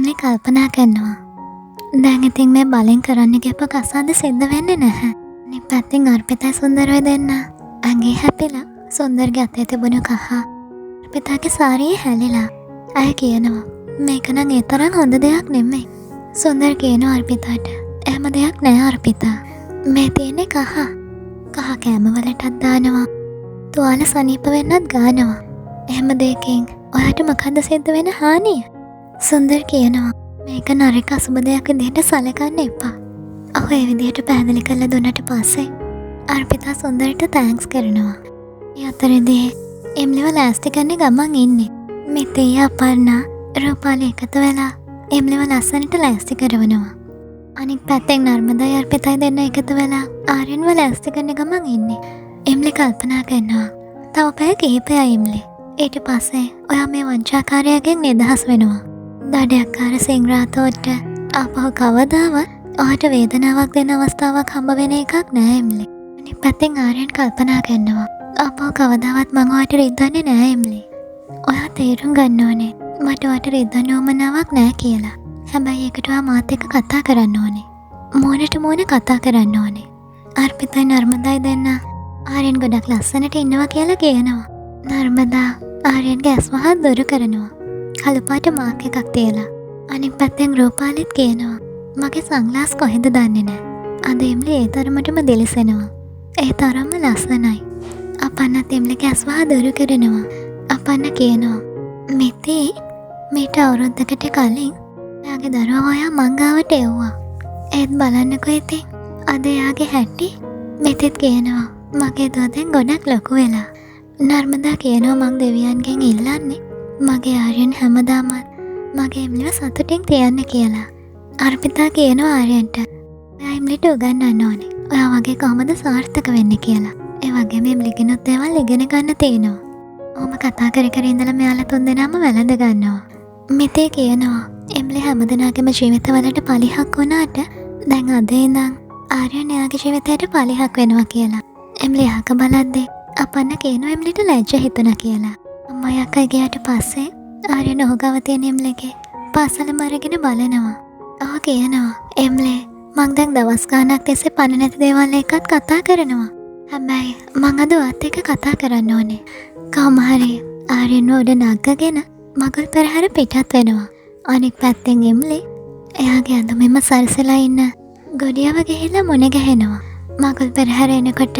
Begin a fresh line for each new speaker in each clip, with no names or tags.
එම්ලි කල්පනා කරනවා. දැන් ඉතින් මේ බලෙන් කරන්න ගියප කසාද සිද්ධ වෙන්නේ නැහැ. අනිත් පැත්තෙන් අර්පිතයි සුන්දරයි දෙන්න ඇඟේ හැපිලා සුන්දර්ගේ අතේ තිබුණු කහ අර්පිතාගේ සාරියේ හැලිලා. ඇය කියනවා මේක නම් ඒ තරම් හොඳ දෙයක් නෙමෙයි. සුන්දර් කියනවා අර්පිතාට එහෙම දෙයක් නෑ අර්පිතා. මේ තියෙන්නේ කහ. කහ කෑම වලටත් දානවා. තුවාල සනීප වෙන්නත් ගානවා. එහෙම දෙයකින් ඔයාට මොකද්ද සිද්ධ වෙන හානිය? සුන්දර් කියනවා මේක නරක අසුබ දෙයක් විදිහට සැලකන්න එපා. ඔහු ඒ විදිහට පැහැදිලි කරලා දුන්නට පස්සේ අර්පිතා සුන්දරට තෑන්ක්ස් කරනවා. ඒ අතරේදී එම්ලිව ලෑස්ති කරන්න ගමන් ඉන්නේ. මිතේ අපර්ණා රූපාලි එකතු වෙලා එම්ලිව ලස්සනට ලෑස්ති කරවනවා. අනිත් පැත්තෙන් නර්මදා අර්පිතයි දෙන්න එකතු වෙලා ආර්යන්ව ලෑස්ති කරන ගමන් ඉන්නේ. එම්ලි කල්පනා කරනවා තව පැය කිහිපයයි එම්ලි. ඊට පස්සේ ඔයා මේ වංචාකාරයාගෙන් නිදහස් වෙනවා. දඩයක්කාර සිංරාතෝට ආපහු කවදාවත් ඔයාට වේදනාවක් දෙන අවස්ථාවක් හම්බ වෙන එකක් නෑ එම්ලි. අනිත් පැත්තෙන් ආර්යන් කල්පනා කරනවා ආපහු කවදාවත් මං ඔයාට රිද්දන්නේ නෑ එම්ලි. ඔයා තේරුම් ගන්න ඕනේ මට ඔයාට රිද්දන්න ඕමනාවක් නෑ කියලා. හැබැයි ඒකට ඔයා මාත් එක්ක කතා කරන්න ඕනේ. මෝනට මෝන කතා කරන්න ඕනේ. අර්පිතයි නර්මදායි දෙන්න ආර්යන් ගොඩක් ලස්සනට ඉන්නවා කියලා කියනවා. නර්මදා ආර්යන්ගේ ඇස් වහත් දුරු කරනවා. කළුපාට මාක් එකක් තියලා. අනිත් පැත්තෙන් රූපාලිත් කියනවා මගේ සංග්ලාස් කොහෙද දන්නේ නෑ. අද එම්ලි ඒ තරමටම දිලිසෙනවා. ඒ තරම්ම ලස්සනයි. අපන්නත් එම්ලිගේ ඇස් වහ දුරු කරනවා. අපන්න කියනවා මිතේ මීට අවුරුද්දකට කලින් එයාගේ දරුවා ඔයා මං ගාවට එව්වා. ඒත් බලන්නකෝ ඉතින් අද එයාගේ හැටි. මිතෙත් කියනවා මගේ දුව දැන් ගොඩක් ලොකු වෙලා. නර්මදා කියනවා මං දෙවියන්ගෙන් ඉල්ලන්නේ මගේ ආර්යන් හැමදාමත් මගේ එම්ලිව සතුටින් තියන්න කියලා. අර්පිතා කියනවා ආර්යන්ට ඔයා එම්ලිට උගන්වන්න ඕනේ ඔයා වගේ කොහොමද සාර්ථක වෙන්නේ කියලා. ඒ වගේම එම්ලිගෙනුත් දේවල් ඉගෙන ගන්න තියෙනවා. ඔහොම කතා කර කර ඉඳලා මෙයාලා තුන්දෙනාම වැළඳ ගන්නවා. මිතේ කියනවා එම්ලි හැමදෙනාගේම ජීවිතවලට පලිහක් වුණාට දැන් අද ඉඳන් ආර්යන් එයාගේ ජීවිතයට පලිහක් වෙනවා කියලා. එම්ලි අහක බලද්දී අපන්න කියනවා එම්ලිට ලැජ්ජ හිතුණා කියලා. අම්මා යකා ගියාට පස්සේ ආර්යන් ඔහු ගාව තියෙන එම්ලිගේ පාසලම අරගෙන බලනවා. ඔහු කියනවා එම්ලි මං දැන් දවස් ගාණක් තිස්සේ පණ නැති දේවල් එක්කත් කතා කරනවා. හැබැයි මං අද ඔයත් එක්ක කතා කරන්න ඕනේ. කොහොම හරි ආර්යන් උඩ නගගෙන මගුල් පෙරහැර පිටත් වෙනවා. අනෙක් පැත්තෙන් එම්ලි එයාගේ අඳුමෙම සරසලා ඉන්න ගොඩියව ගිහිල්ලා මුණ ගැහෙනවා. මගුල් පෙරහැර එනකොට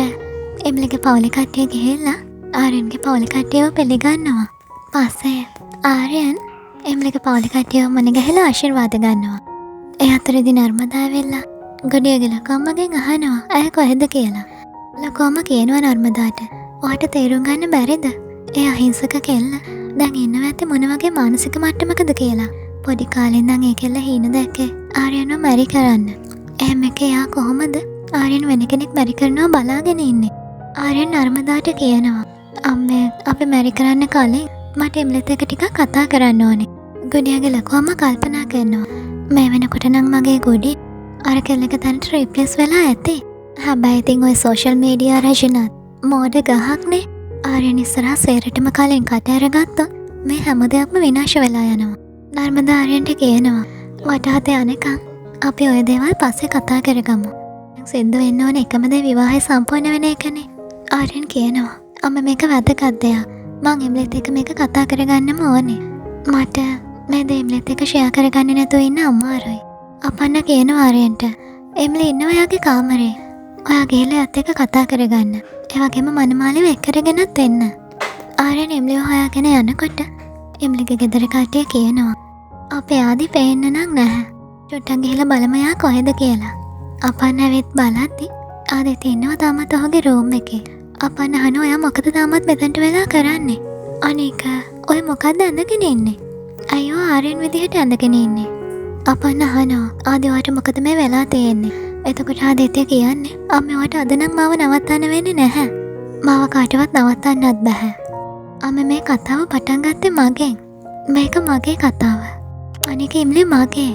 එම්ලිගේ පවුලේ කට්ටිය ගිහිල්ලා ආර්යන්ගේ පවුලේ කට්ටියව පිළිගන්නවා. පස්සේ ආර්යන් එම්ලිගේ පවුලේ කට්ටියව මුණ ගැහිලා ආශිර්වාද ගන්නවා. ඒ අතරේදී නර්මදා වෙලා ගොඩියගේ ලකම්මගෙන් අහනවා ඇය කොහෙද කියලා. ලකම්ම කියනවා නර්මදාට ඔයාට තේරුම් ගන්න බැරිද? ඒ අහිංසක කෙල්ල දැන් ඉන්නව ඇත්තේ මොන වගේ මානසික මට්ටමකද කියලා. පොඩි කාලේ ඉඳන් ඒ කෙල්ල හීන දැක්කේ ආර්යන්ව මැරි කරන්න. එහෙම එකේ යා කොහොමද ආර්යන් වෙන කෙනෙක් මැරි කරනවා බලාගෙන ඉන්නේ. ආර්යන් නර්මදාට කියනවා අම්මේ අපි මැරි කරන්න කලින් මට එම්ලෙත් එක ටිකක් කතා කරන්න ඕනේ. ගොඩියගේ ලකෝම කල්පනා කරනවා මේ වෙනකොට නම් මගේ ගොඩි අර කෙල්ලක තැනට රිප්ලේස් වෙලා ඇති. හැබැයි ඉතින් ඔය සෝෂල් මීඩියා රැජිනත් මෝඩ ගහක්නේ. ආර්යන් ඉස්සරහා සේරටම කලින් කට ඇරගත්තොත් මේ හැම දෙයක්ම විනාශ වෙලා යනවා. නර්මදා ආර්යන්ට කියනවා වටහත යනකම් අපි ඔය දේවල් පස්සේ කතා කරගමු. සිද්ධ වෙන්න ඕන එකම දේ විවාහය සම්පූර්ණ වෙන එකනේ. ආර්යන් කියනවා අම්ම මේක වැදගත් දෙයක්. මං එම්ලෙත් එක්ක මේක කතා කරගන්නම ඕනේ. මට මේ දේ එම්ලෙත් එක්ක ෂෙයා කරගන්න නැතුව ඉන්න අමාරුයි. අපන්න කියනවා ආර්යන්ට එම්ලි ඉන්නවා එයාගේ කාමරේ. ඔයා ගිහලා එයාත් එක්ක කතා කරගන්න. ඒ වගේම මනමාලිව එක්කරගෙනත් එන්න. ආර්යන් එම්ලිව හොයාගෙන යනකොට එම්ලිගේ ගෙදර කට්ටිය කියනවා අපේ ආදි පේන්න නම් නැහැ. චුට්ටක් ගිහලා බලමු එයා කොහෙද කියලා. අපන්න ඇවිත් බලද්දි ආදිත් ඉන්නවා තාමත් ඔහුගේ රූම් එකේ. අපන්න අහනවා ඔයා මොකද තාමත් මෙතනට වෙලා කරන්නේ? අනික ඔය මොකද්ද ඇඳගෙන ඉන්නේ? අයියෝ ආර්යන් විදිහට ඇඳගෙන ඉන්නේ. අපන්න අහනවා ආදි ඔයාට මොකද මේ වෙලා තියෙන්නේ? එතකොට ආදිත්‍ය කියන්නේ අම්මේ ඔයාට අද නම් මාව නවත්තන්න වෙන්නේ නැහැ. මාව කාටවත් නවත්තන්නත් බෑ. අම්මේ මේ කතාව පටන් ගත්තේ මගෙන්. මේක මගේ කතාව. අනික එම්ලි මගේ.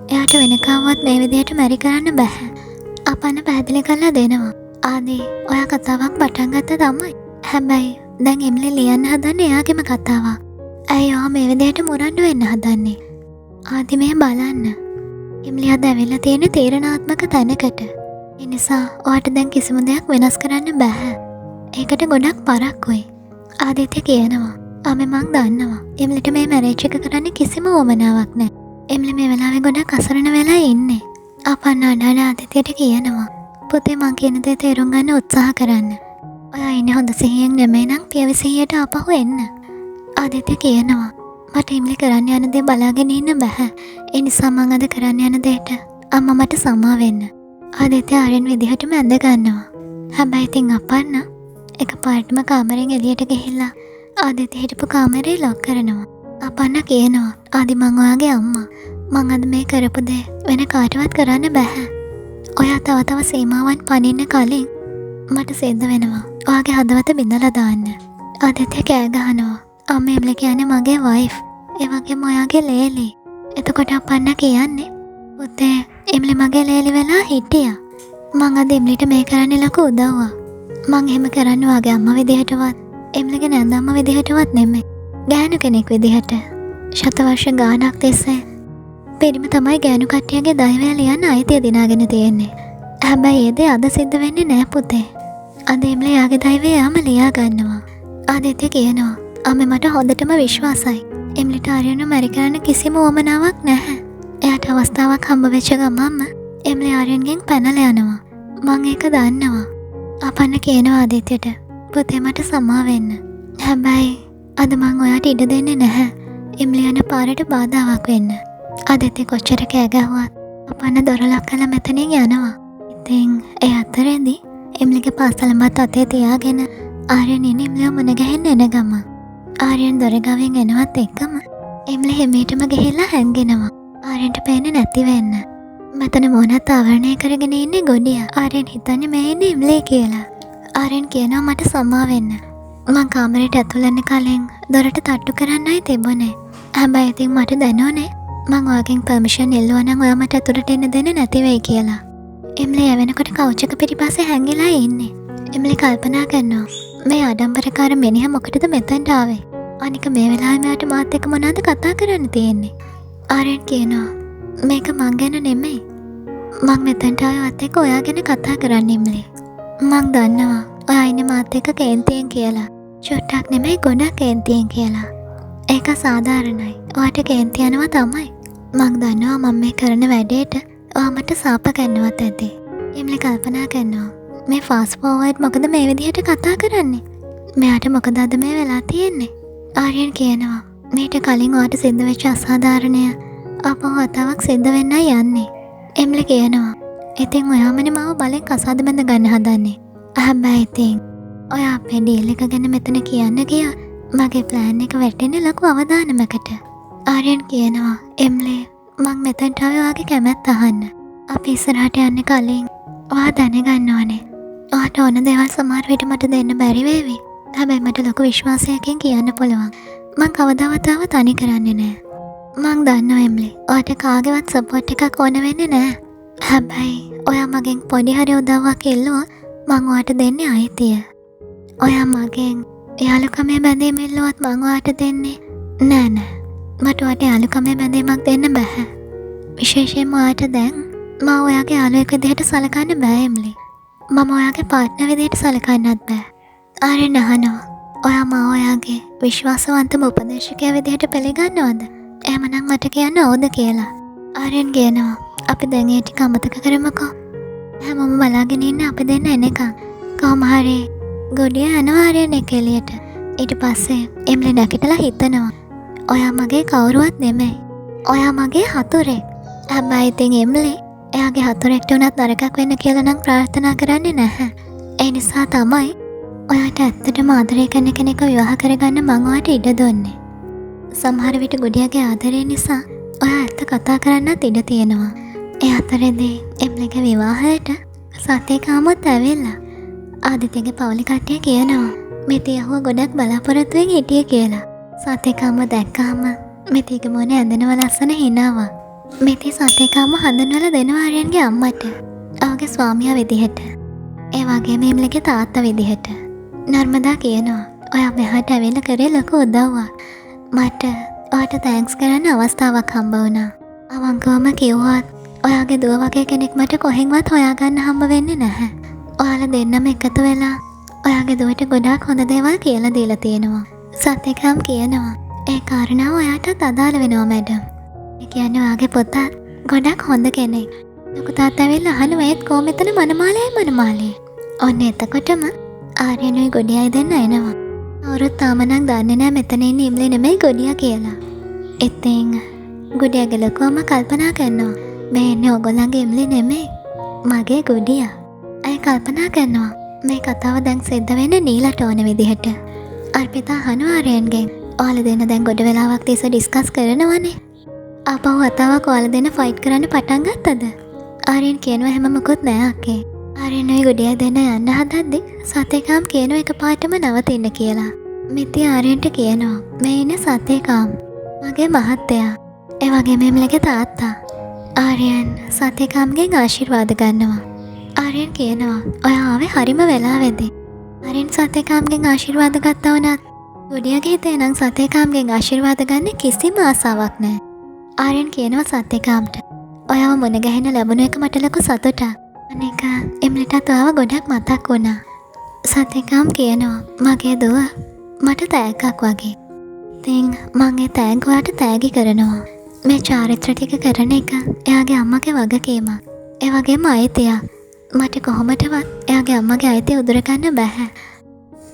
එයාට වෙන කවවත් මේ විදිහට මැරි කරන්න බෑ. අපන්න පැහැදිලි කරලා දෙනවා. ආදී ඔයා කතාවක් පටන් ගත්ත තමයි. හැබැයි දැන් එම්ලි ලියන්න හදන්නේ එයාගේම කතාවක්. ඇයි ඔයා මේ විදිහට මුරණ්ඩු වෙන්න හදන්නේ? ආදි මේ බලන්න. එම්ලි අද ඇවිල්ලා තියෙන තීරණාත්මක තැනකට. ඒ නිසා ඔයාට දැන් කිසිම දෙයක් වෙනස් කරන්න බෑ. ඒකට ගොඩක් පරක්කුයි. ආදිත්‍ය කියනවා. ආමේ මං දන්නවා. එම්ලිට මේ මැරේජ් එක කරන්න කිසිම උවමනාවක් නැහැ. එම්ලි මේ වෙලාවේ ගොඩක් අසරණ වෙලා ඉන්නේ. අපන්න අඬන ආදිත්‍යට කියනවා. පුතේ මං කියන දේ තේරුම් ගන්න උත්සාහ කරන්න. ඔයා ඉන්නේ හොඳ සිහියෙන් නෙමෙයි නම් පියවි සිහියට ආපහු එන්න. ආදිත්‍ය කියනවා. මට එම්ලි කරන්න යන දේ බලාගෙන ඉන්න බෑ. ඒ නිසා මං අද කරන්න යන දෙයට අම්මා මට සමා වෙන්න. ආදිත්‍ය ආරෙන් විදිහටම ඇඳ ගන්නවා. හැබැයි ඉතින් අපන්න එකපාරටම කාමරෙන් එළියට ගිහිල්ලා ආදිත්‍ය හිටපු කාමරේ ලොක් කරනවා. අපන්න කියනවා ආදි මං ඔයාගේ අම්මා. මං අද මේ කරපු දේ වෙන කාටවත් කරන්න බෑ. ඔයා තව සීමාවන් පනින්න කලින් මට සිද්ධ වෙනවා ඔයාගේ හදවත බිඳලා දාන්න. ආදිත්‍ය කෑ ගහනවා. අම්මේ එම්ලි කියන්නේ මගේ වයිෆ්. ඒ වගේම ඔයාගේ ලේලි. එතකොට අපන්න කියන්නේ පුතේ එම්ලි මගේ ලේලි වෙලා හිටියා. මං අද එම්ලිට මේ කරන්නේ ලොකු උදව්වක්. මං එහෙම කරන්නේ ඔයාගේ අම්මා විදිහටවත් එම්ලිගේ නැන්දම්මා විදිහටවත් නෙමෙයි. ගෑනු කෙනෙක් විදිහට. ශතවර්ෂ ගානක් තිස්සේ පිරිම තමයි ගෑනු කට්ටියගේ දෛවය ලියන්න අයිතිය දිනාගෙන තියෙන්නේ. හැබැයි ඒ දේ අද සිද්ධ වෙන්නේ නෑ පුතේ. අද එම්ලි යාගේ දෛවය යාම ලියා ගන්නවා. ආදිත්‍ය කියනවා අම්මේ මට හොඳටම විශ්වාසයි. එම්ලිට ආර්යන මැරි කරන්න කිසිම උවමනාවක් නැහැ. එයාට අවස්ථාවක් හම්බ වෙච්ච ගමන්ම එම්ලි ආර්යන්ගෙන් පැනලා යනවා. මං ඒක දන්නවා. අපන්න කියනවා ආදිත්‍යට පුතේ මට සමා වෙන්න. හැබැයි අද මං ඔයාට ඉඩ දෙන්නේ නැහැ. එම්ලි යන පාරට බාධාවක් වෙන්න. ආදිත්‍ය කොච්චර කෑ ගැහුවත් අපන්න දොර ලක් කරලා මෙතනින් යනවා. ඉතින් ඒ අතරේදී එම්ලිගේ පාසලමත් අතේ තියාගෙන ආර්යන් ඉන්නේ එම්ලිව මුණ ගැහෙන්න එන ගම. ආර්යන් දොර ගාවෙන් එනවත් එක්කම එම්ලි හිමීටම ගිහිල්ලා හැංගෙනවා. ආර්යන්ට පේන්නේ නැති වෙන්න. මෙතන මොනත් ආවරණය කරගෙන ඉන්නේ ගොඩිය. ආර්යන් හිතන්නේ මේ ඉන්නේ එම්ලි කියලා. ආර්යන් කියනවා මට සමා වෙන්න. මං කාමරේට ඇතුල් වෙන්න කලින් දොරට තට්ටු කරන්නයි තිබුණේ. හැබැයි ඉතින් මට දැනුනේ මං ඔයාගෙන් පර්මිෂන් ඉල්ලුවා නම් ඔයා මට ඇතුළට එන්න දෙන්නේ නැති වෙයි කියලා. එම්ලි එවෙනකොට කවුච් එක පිටිපස්සේ හැංගිලා ඉන්නේ. එම්ලි කල්පනා කරනවා මේ ආඩම්බරකාර මිනිහා මොකටද මෙතනට ආවේ? අනික මේ වෙලාවේ මෙයාට මාත් එක්ක මොනවද කතා කරන්න තියෙන්නේ? ආර්යන් කියනවා මේක මං ගැන නෙමෙයි. මං මෙතනට ආවත් එක්ක ඔයා ගැන කතා කරන්න එම්ලි. මං දන්නවා ඔයා ඉන්නේ මාත් එක්ක කේන්තියෙන් කියලා. චුට්ටක් නෙමෙයි ගොඩක් කේන්තියෙන් කියලා. ඒක සාධාරණයි. ඔයාට කේන්ති යනවා තමයි. මං දන්නවා මම මේ කරන වැඩේට ඔයා මට සාප කරනවත් ඇති. එම්ලි කල්පනා කරනවා මේ ෆාස්ට් ෆෝවර්ඩ් මොකද මේ විදිහට කතා කරන්නේ? මෙයාට මොකද අද මේ වෙලා තියෙන්නේ? ආර්යන් කියනවා මීට කලින් ඔයාට සිද්ධ වෙච්ච අසාධාරණය අපව වතාවක් සිද්ධ වෙන්නයි යන්නේ. එම්ලි කියනවා ඉතින් ඔයාමනේ මාව බලෙන් කසාද බැඳ ගන්න හදන්නේ. හැබැයි ඉතින් ඔයා අපේ ඩීල් එක ගැන මෙතන කියන්න ගියා මගේ ප්ලෑන් එක වැටෙන්නේ ලොකු අවදානමකට. ආර්යන් කියනවා එම්ලි මං මෙතනට ආවේ ඔයාගේ කැමැත්ත අහන්න. අපි ඉස්සරහට යන්න කලින් ඔයා දැනගන්න ඕනේ. ඔයාට ඕන දේවල් සමහර විට මට දෙන්න බැරි වේවි. හැබැයි මට ලොකු විශ්වාසයකින් කියන්න පුළුවන්. මං කවදාවත් ආව තනි කරන්නේ නෑ. මං දන්නවා එම්ලි ඔයාට කාගේවත් සපෝට් එකක් ඕන වෙන්නේ නෑ. හැබැයි ඔයා මගෙන් පොඩි හරි උදව්වක් ඉල්ලුවොත් මං ඔයාට දෙන්නේ අයිතිය. ඔයා මගෙන් යාළුකමේ බැඳීම ඉල්ලුවොත් මං ඔයාට දෙන්නේ නෑ. මට ඔයාට යාළුකමේ බැඳීමක් දෙන්න බෑ. විශේෂයෙන්ම ඔයාට දැන් මම ඔයාගේ යාළුවෙක් විදිහට සලකන්න බෑ එම්ලි. මම ඔයාගේ පාර්ට්නර් විදිහට සලකන්නත් බෑ. ආර්යන් අහනවා ඔයා මම ඔයාගේ විශ්වාසවන්තම උපදේශකයා විදිහට පිළිගන්නවද? එහෙමනම් මට කියන්න ඕද කියලා. ආර්යන් කියනවා අපි දැන් ඒ ටික අමතක කරමුකෝ. හැමෝම බලාගෙන ඉන්න අපි දෙන්න එනකම්. කොහොම හරි ගොඩිය යනවා ආර්යන් එක එළියට. ඊට පස්සේ එම්ලි නැගිටලා හිතනවා ඔයා මගේ කවුරුවත් නෙමෙයි. ඔයා මගේ හතුරෙක්. හැබැයි ඉතින් එම්ලි එයාගේ හතුරෙක්ට උනත් නරකක් වෙන්න කියලා නම් ප්‍රාර්ථනා කරන්නේ නැහැ. ඒ නිසා තමයි ඔයාට ඇත්තටම ආදරය කරන කෙනෙක්ව විවාහ කරගන්න මං ඔයාට ඉඩ දුන්නේ. සමහර විට ගොඩියාගේ ආදරය නිසා ඔයා ඇත්ත කතා කරන්නත් ඉඩ තියෙනවා. ඒ අතරේදී එම්ලිගේ විවාහයට සත්‍යකාමත් ඇවිල්ලා ආදිත්‍යගේ පවුලේ කට්ටිය කියනවා මෙතියහුව ගොඩක් බලාපොරොත්තුවෙන් හිටියේ කියලා. සත්‍යකාම දැක්කාම මෙතිගේ මොනේ ඇඳෙනව ලස්සන හිනාවක්. මෙති සත්‍යකාම හඳුන්වලා දෙනවා ආර්යන්ගේ අම්මට. ඔහුගේ ස්වාමියා විදිහට. ඒ වගේම එම්ලිගේ තාත්තා විදිහට. නර්මදා කියනවා ඔයා මෙහාට ඇවිල්ලා කරේ ලොකු උදව්වක්. මට ඔයාට තෑන්ක්ස් කරන්න අවස්ථාවක් හම්බ වුණා. අවංකවම කිව්වත් ඔයාගේ දුව වගේ කෙනෙක් මට කොහෙන්වත් හොයාගන්න හම්බ වෙන්නේ නැහැ. ඔයාලා දෙන්නම එකතු වෙලා ඔයාගේ දුවට ගොඩාක් හොඳ දේවල් කියලා දීලා තියෙනවා. සත්‍යකම් කියනවා. ඒ කාරණාව ඔයාටත් අදාළ වෙනවා මැඩම්. ඒ කියන්නේ ඔයාගේ පුතා ගොඩක් හොඳ කෙනෙක්. ලොකු තාත්තා ඇවිල්ලා අහනවා ඒත් කොහොම මෙතන මනමාලේ. ඔන්න එතකොටම ආර්යනුයි ගොඩියයි දෙන්න එනවා. කවුරුත් තාම නම් දන්නේ නැහැ මෙතන ඉන්නේ ඉම්ලි නෙමෙයි ගොඩියා කියලා. ඉතින් ගොඩියාගේ ලොකුවම කල්පනා කරනවා මේ ඉන්නේ ඔයගොල්ලන්ගේ ඉම්ලි නෙමෙයි මගේ ගොඩියා. අය කල්පනා කරනවා මේ කතාව දැන් සිද්ධ වෙන්නේ නීලට ඕන විදිහට. අර්පිතා අහනවා ආර්යන්ගෙන් ඔයාලා දෙන්න දැන් ගොඩ වෙලාවක් තිස්සේ ඩිස්කස් කරනවනේ. ආපහු වතාවක් ඔයාලා දෙන්න ෆයිට් කරන්න පටන් ගත්තද? ආර්යන් කියනවා එහෙම මොකුත් නෑ අක්කේ. ආර්යන්යි ගොඩියා දෙන්න යන්න හදද්දි සත්‍යකාම් කියනවා එකපාරටම නවතින්න කියලා. මිත්‍ය ආර්යන්ට කියනවා මේ ඉන්නේ සත්‍යකාම් මගේ මහත්තයා. ඒ වගේම එම්ලගේ තාත්තා. ආර්යන් සත්‍යකාම්ගෙන් ආශිර්වාද ගන්නවා. ආර්යන් කියනවා ඔයා ආවේ හරිම වෙලාවෙදී. ආර්යන් සත්‍යකාම්ගෙන් ආශිර්වාද ගත්තා වුණත් ගොඩියාගේ හිතේ නම් සත්‍යකාම්ගෙන් ආශිර්වාද ගන්න කිසිම ආසාවක් නැහැ. ආර්යන් කියනවා සත්‍යකාම්ට ඔයාව මුණ ගැහෙන්න ලැබුණ එක මට ලොකු සතුටක්. අනේක එම්ලටත් ඔයාව ගොඩක් මතක් වුණා. සත්‍යකාම් කියනවා මගේ දුව මට තෑග්ගක් වගේ. ඉතින් මං ඒ තෑග්ග ඔයාට තෑගි කරනවා. මේ චාරිත්‍ර ටික කරන එක එයාගේ අම්මගේ වගකීමක්. ඒ වගේම අයිතියක්. මට කොහොමදවත් එයාගේ අම්මගේ අයිතිය උදුර ගන්න බෑ.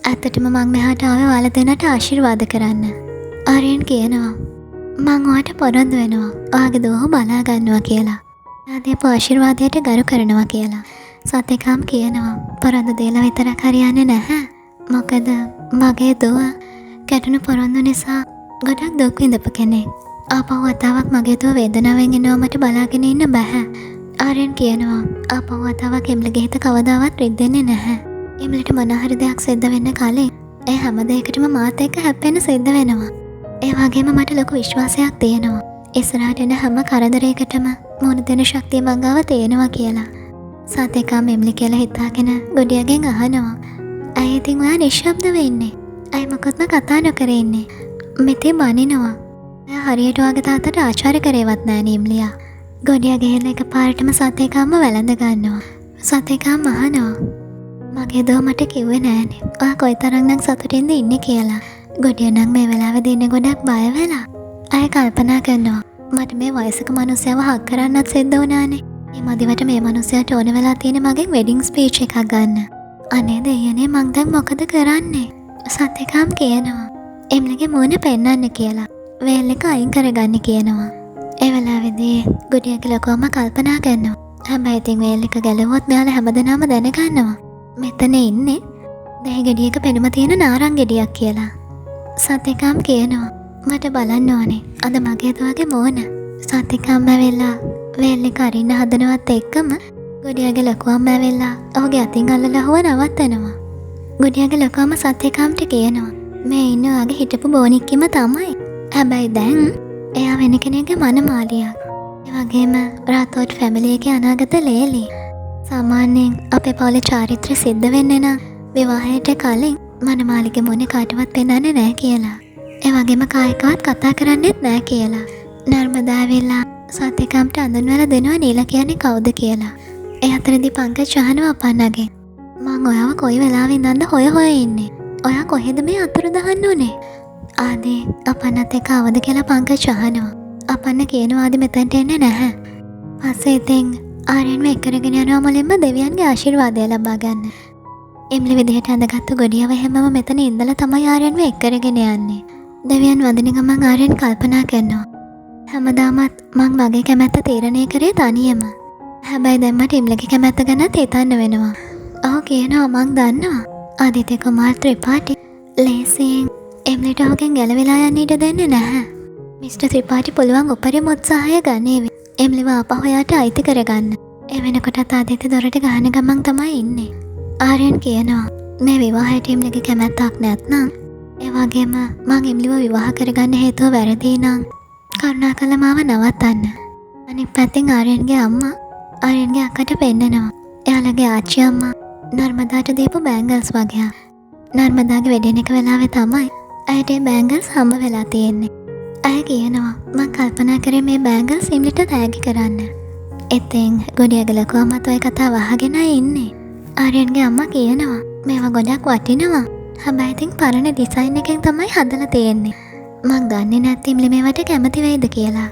ඇත්තටම මං මෙහාට ආවේ ඔයාලා දෙන්නට ආශිර්වාද කරන්න. ආර්යන් කියනවා මං ඔයාට පොරොන්දු වෙනවා ඔයාගේ දුවව බලා ගන්නවා කියලා. එයා දීපු ආශිර්වාදයට ගරු කරනවා කියලා. සත්‍යකාම් කියනවා පොරොන්දු දීලා විතරක් හරියන්නේ නැහැ. මොකද මගේ දුව කැටුණු පොරොන්දු නිසා ගොඩක් දුක් විඳපු කෙනෙක්. ආපහු වතාවක් මගේ දුව වේදනාවෙන් එනවා මට බලාගෙන ඉන්න බෑ. ආර්යන් කියනවා ආපහු වතාවක් එම්ලගේ හිත කවදාවත් රිද්දෙන්නේ නැහැ. එම්ලට මොන හරි දෙයක් සිද්ධ වෙන්න කලින් ඒ හැම දෙයකටම මාත් එක්ක හැප්පෙන්න සිද්ධ වෙනවා. ඒ වගේම මට ලොකු විශ්වාසයක් තියෙනවා. ඉස්සරහට එන හැම කරදරයකටම මුහුණ දෙන ශක්තිය මං ගාව තියෙනවා කියලා. සත්‍යකාම් එම්ලි කියලා හිතාගෙන ගොඩියාගෙන් අහනවා ඇයි ඉතින් ඔයා නිශ්ශබ්ද වෙන්නේ? ඇයි මොකක්ම කතා නොකර ඉන්නේ? මෙතේ බනිනවා. එයා හරියට ඔයාගේ තාත්තට ආචාර කරේවත් නෑ නිම්ලියා. ගොඩියා ගිහින් එකපාරටම සත්‍යකාම්ව වැළඳ ගන්නවා. සත්‍යකාම් අහනවා මගේ දුව මට කිව්වේ නෑනේ ඔයා කොයිතරම්නම් සතුටින්ද ඉන්නේ කියලා. ගොඩියා නම් මේ වෙලාවෙදී ඉන්නේ ගොඩක් බය වෙලා. අය කල්පනා කරනවා මට මේ වයසක මිනිස්සයව හක් කරන්නත් සිද්ධ වුණානේ. මේ මදිවට මේ මිනිස්සයාට ඕන වෙලා තියෙන මගෙන් වෙඩින් ස්පීච් එකක් ගන්න. අනේ දෙයනේ මං දැන් මොකද කරන්නේ? සත්‍යකාම් කියනවා එම්ලගේ මූණ පෙන්නන්න කියලා. වේල් එක අයින් කරගන්න කියනවා. ඒ වෙලාවේදී ගොඩියාගේ ලොකුවම කල්පනා කරනවා හැබැයි ඉතින් වේල් එක ගැලවුවොත් මෙයාලා හැමදෙනාම දැනගන්නවා මෙතන ඉන්නේ දෙහි ගෙඩියක පෙනුම තියෙන නාරං ගෙඩියක් කියලා. සත්‍යකාම් කියනවා මට බලන්න ඕනේ අද මගේ දුවගේ මූණ. සත්‍යකාම් ඇවිල්ලා වේල් එක අරින්න හදනවත් එක්කම ගොඩියාගේ ලොකුවම ඇවිල්ලා ඔහුගේ අතින් අල්ලලා හුව නවත්තනවා. ගොඩියාගේ ලොකුවම සත්‍යකාම්ට කියනවා මේ ඉන්න ඔයාගේ හිටපු බෝනික්කිම තමයි. හැබැයි දැන් එයා වෙන කෙනෙක්ගේ මනමාලියක්. ඒ වගේම රාතෝට් ෆැමිලි එකේ අනාගත ලේලි. සාමාන්‍යයෙන් අපේ පවුලේ චාරිත්‍ර සිද්ධ වෙන්නේ නම් විවාහයට කලින් මනමාලිගේ මොනේ කාටවත් පෙන්නන්නේ නැහැ කියලා. ඒ වගේම කායිකවත් කතා කරන්නේත් නැහැ කියලා. නර්මදා ඇවිල්ලා සත්‍යකාම්ට අඳුන්වලා දෙනවා නීලා කියන්නේ කවුද කියලා. ඒ අතරදී පංකජ් අහනවා අපන්නගෙන් මං ඔයාව කොයි වෙලාවෙ ඉඳන්ද හොය ඉන්නේ? ඔයා කොහෙද මේ අතුරු දහන්න උනේ? ආදී අපන්නත් එක්ක අවද කියලා පංකජ් අහනවා. අපන්න කියනවා ආදී මෙතනට එන්නේ නැහැ. පස්සේ ඉතින් ආර්යන්ව එක්කරගෙන යනවා මුලින්ම දෙවියන්ගේ ආශිර්වාදය ලබා ගන්න. එම්ලි විදිහට අඳගත්තු ගොඩියව හැමම මෙතන ඉඳලා තමයි ආර්යන්ව එක්කරගෙන යන්නේ. දෙවියන් වඳින ගමන් ආර්යන් කල්පනා කරනවා. හැමදාමත් මං මගේ කැමැත්ත තීරණය කරේ තනියම. හැබැයි දැන් මට එම්ලගේ කැමැත්ත ගැනත් හිතන්න වෙනවා. ඔහු කියනවා මං දන්නවා ආදිත්‍ය කුමාර් ත්‍රිපාටි ලේසියෙන් එම්ලිට ඔහුගෙන් ගැලවිලා යන්න ඉඩ දෙන්නේ නැහැ. මිස්ටර් ත්‍රිපාටි පුළුවන් උපරිම උත්සාහය ගන්නේවි. එම්ලිව ආපහු යාට අයිති කරගන්න. ඒ වෙනකොටත් ආදිත්‍ය දොරට ගහන ගමන් තමයි ඉන්නේ. ආර්යන් කියනවා මේ විවාහයට එම්ලිගේ කැමැත්තක් නැත්නම් ඒ වගේම මං එම්ලිව විවාහ කරගන්න හේතුව වැරදි නම් කරුණාකරලා මාව නවත්තන්න. අනිත් පැත්තෙන් ආර්යන්ගේ අම්මා ආර්යන්ගේ අක්කට පෙන්නනවා. එයාලගේ ආච්චි අම්මා නර්මදාට දීපු බෑන්ගල්ස් වගේ. නර්මදාගේ වෙඩින් එක වෙලාවේ තමයි ඇයට ඒ බෑන්ගල්ස් හම්බ වෙලා තියෙන්නේ. ඇය කියනවා මං කල්පනා කරේ මේ බෑගල් සිම්ලිට තෑගි කරන්න. ඉතින් ගොඩියගේ ලොකු අම්මත් ඔය කතාව අහගෙන ඉන්නේ. ආර්යන්ගේ අම්මා කියනවා මේවා ගොඩක් වටිනවා. හැබැයි ඉතින් පරණ ඩිසයින් එකෙන් තමයි හදලා තියෙන්නේ. මං දන්නේ නැත්නම් ඉම්ලි මේවට කැමති වෙයිද කියලා.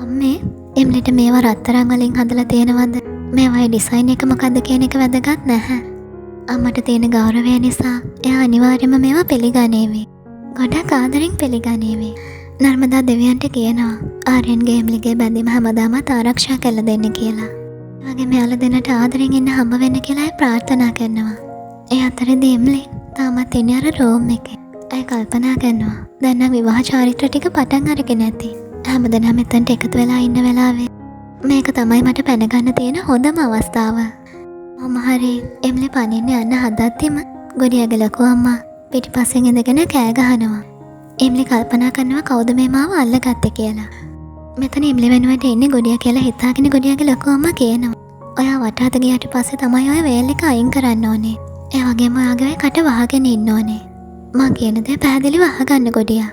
අම්මේ ඉම්ලිට මේවා රත්තරන් වලින් හදලා තියෙනවද? මේවායේ ඩිසයින් එක මොකද්ද කියන එක වැදගත් නැහැ. අම්මට තියෙන ගෞරවය නිසා එයා අනිවාර්යයෙන්ම මේවා පිළිගනීවි. ගොඩක් ආදරෙන් පිළිගනීවි. නර්මදා දෙවියන්ට කියනවා ආර්යන්ගේ එම්ලිගේ බැඳීම හැමදාමත් ආරක්ෂා කරලා දෙන්න කියලා. ඒ වගේම යාළුවා දෙන්නට ආදරෙන් ඉන්න හම්බ වෙන්න කියලා අය ප්‍රාර්ථනා කරනවා. ඒ අතරේදී එම්ලි තාමත් ඉන්නේ අර රෝම් එකේ. අය කල්පනා කරනවා දැන් නම් විවාහ චාරිත්‍ර ටික පටන් අරගෙන ඇති. හැමදෙනාම මෙතනට එකතු වෙලා ඉන්න වෙලාවේ මේක තමයි මට පැන ගන්න තියෙන හොඳම අවස්ථාව. මම හරි එම්ලි පනින්න යන්න හදද්දිම ගොඩියගේ ලොකු අම්මා පිටිපස්සෙන් ඉඳගෙන කෑ ගහනවා. එම්ලි කල්පනා කරනවා කවුද මේ මාව අල්ලගත්තේ කියලා. මෙතන එම්ලි වෙනුවට ඉන්නේ ගොඩියා කියලා හිතාගෙන ගොඩියාගේ ලොකු අම්මා කියනවා. ඔයා වටාත ගියාට පස්සේ තමයි ඔය වේල් එක අයින් කරන්න ඕනේ. ඒ වගේම ඔයාගේ කට වහගෙන ඉන්න ඕනේ. මං කියන දේ පැහැදිලිව අහගන්න ගොඩියා.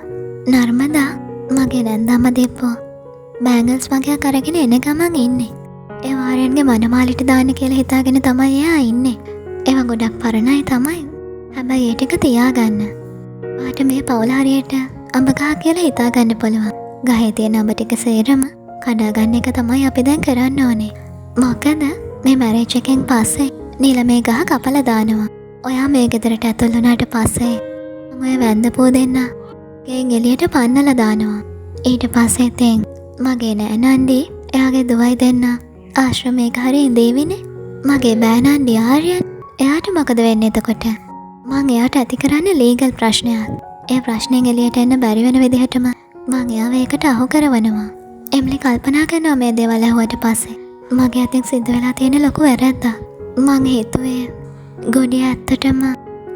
නර්මදා මගේ නැන්දම්ම දෙප්පෝ බෑන්ගල්ස් වගේක් අරගෙන එන ගමන් ඉන්නේ. ඒ ආර්යන්ගේ මනමාලිට දාන්න කියලා හිතාගෙන තමයි එයා ඉන්නේ. ඒවා ගොඩක් පරණයි තමයි. හැබැයි ඒ ටික තියාගන්න. වාට මේ පවුල හරියට අඹ ගහ කියලා හිතාගන්න පුළුවන්. ගහේ තියෙන අඹ ටික සේරම කඩා ගන්න එක තමයි අපි දැන් කරන්න ඕනේ. මොකද මේ මැරේජ් එකෙන් පස්සේ නීල මේ ගහ කපලා දානවා. ඔයා මේ ගෙදරට ඇතුල් වුණාට පස්සේ මම ඔය වැන්දපෝ දෙන්න ගෙන් එළියට පන්නලා දානවා. ඊට පස්සේ තෙන් මගේ නෑ නන්දි එයාගේ දුවයි දෙන්න ආශ්‍රමයක හරි ඉඳීවිනේ. මගේ බෑ නන්දි ආර්යන් එයාට මොකද වෙන්නේ එතකොට? මං එයාට ඇති කරන්නේ ලීගල් ප්‍රශ්නයක්. ඒ ප්‍රශ්නෙන් එළියට එන්න බැරි වෙන විදිහටම මං එයාව ඒකට අහු කරවනවා. එම්ලි කල්පනා කරනවා මේ දේවල් ඇහුවට පස්සේ මගේ අතින් සිද්ධ වෙලා තියෙන ලොකු වැරද්දක්. මං හිතුවේ ගොඩිය ඇත්තටම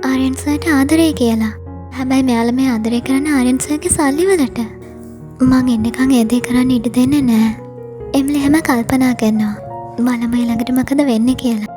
ආර්යන් සර්ට ආදරේ කියලා. හැබැයි මෙයාලා මේ ආදරේ කරන ආර්යන් සර්ගේ සල්ලි වලට. මං එන්නකන් ඒ දේ කරන්න ඉඩ දෙන්නේ නැහැ. එම්ලි හැම කල්පනා කරනවා බලම ඊළඟට මොකද වෙන්නේ කියලා.